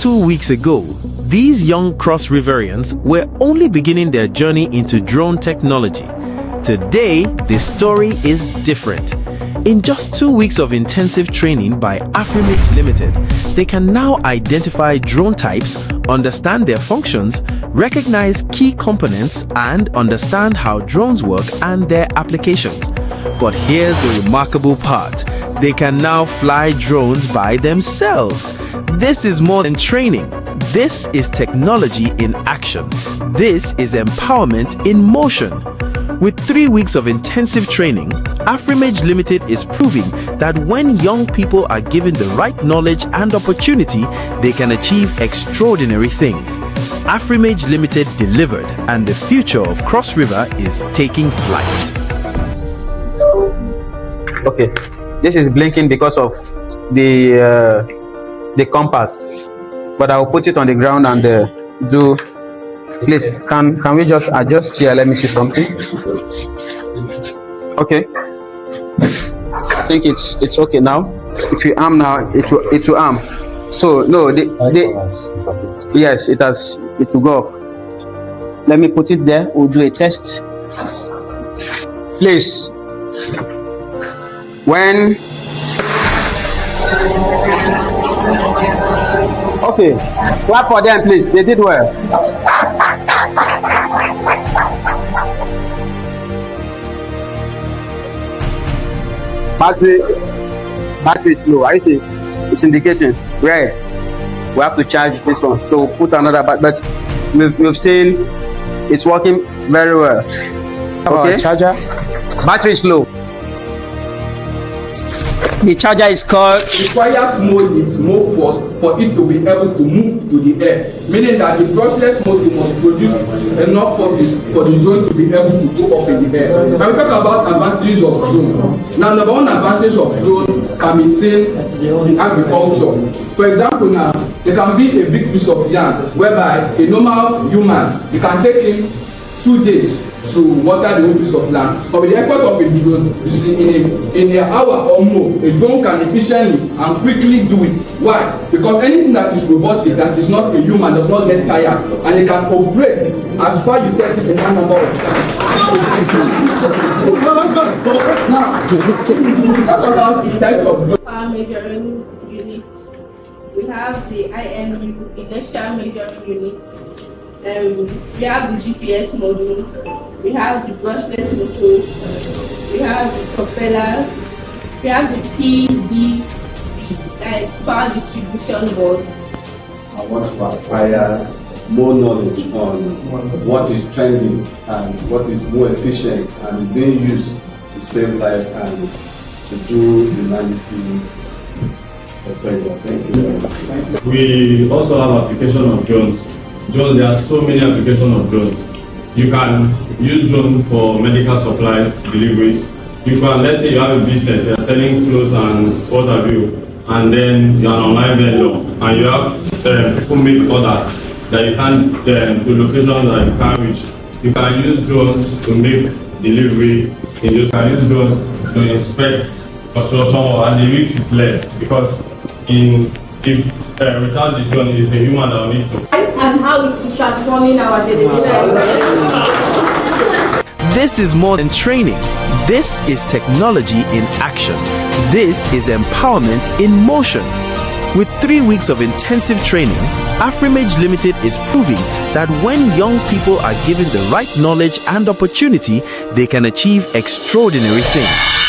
2 weeks ago, these young Cross Riverians were only beginning their journey into drone technology. Today, the story is different. In just 2 weeks of intensive training by Afrimerge Limited, they can now identify drone types, understand their functions, recognize key components, and understand how drones work and their applications. But here's the remarkable part. They can now fly drones by themselves. This is more than training. This is technology in action. This is empowerment in motion. With 3 weeks of intensive training, Afrimerge Limited is proving that when young people are given the right knowledge and opportunity, they can achieve extraordinary things. Afrimerge Limited delivered, and the future of Cross River is taking flight. Okay, this is blinking because of the compass, but I will put it on the ground and do. Please, can we just adjust here? Let me see something. Okay, I think it's okay now. If you arm now, it will arm. So no, yes, it will go off. Let me put it there. We'll do a test. Please, when okay, clap for them, please. They did well. Battery is low. I see it's indicating red. We have to charge this one. So put another but we've seen it's working very well. Okay. Charger. Battery is low. The charger is called. Requires more lift, more force for it to be able to move to the air, meaning that the brushless motor must produce enough forces for the drone to be able to go up in the air. When we talk about advantages of drone, now number one advantage of drone can be seen in agriculture. For example, now there can be a big piece of land whereby a normal human, you can take him 2 days to water the whole piece of land, but with the effort of a drone, you see, in an hour or more, a drone can efficiently and quickly do it. Why? Because anything that is robotic, that is not a human, does not get tired, and it can operate as far you set it in one number of times. Now, talk about the types of drone. Our measuring units. We have the IMU, Inertial Measuring Unit. We have the GPS module, we have the brushless motor, we have the propellers, we have the PDB, that is power distribution board. I want to acquire more knowledge on what is trending and what is more efficient and is being used to save life and to do humanity a favor. Thank you. We also have application of drones. There are so many applications of drones. You can use drone for medical supplies deliveries. You can, let's say you have a business, you are selling clothes and what have you, and then you are an online vendor and you have people make orders that you can't, the locations that you can't reach. You can use drones to make delivery. You can use drones to inspect construction, and the risk is less because without the drone, it's a human that will need to. And how it is transforming our daily life. This is more than training. This is technology in action. This is empowerment in motion. With 3 weeks of intensive training, Afrimerge Limited is proving that when young people are given the right knowledge and opportunity, they can achieve extraordinary things.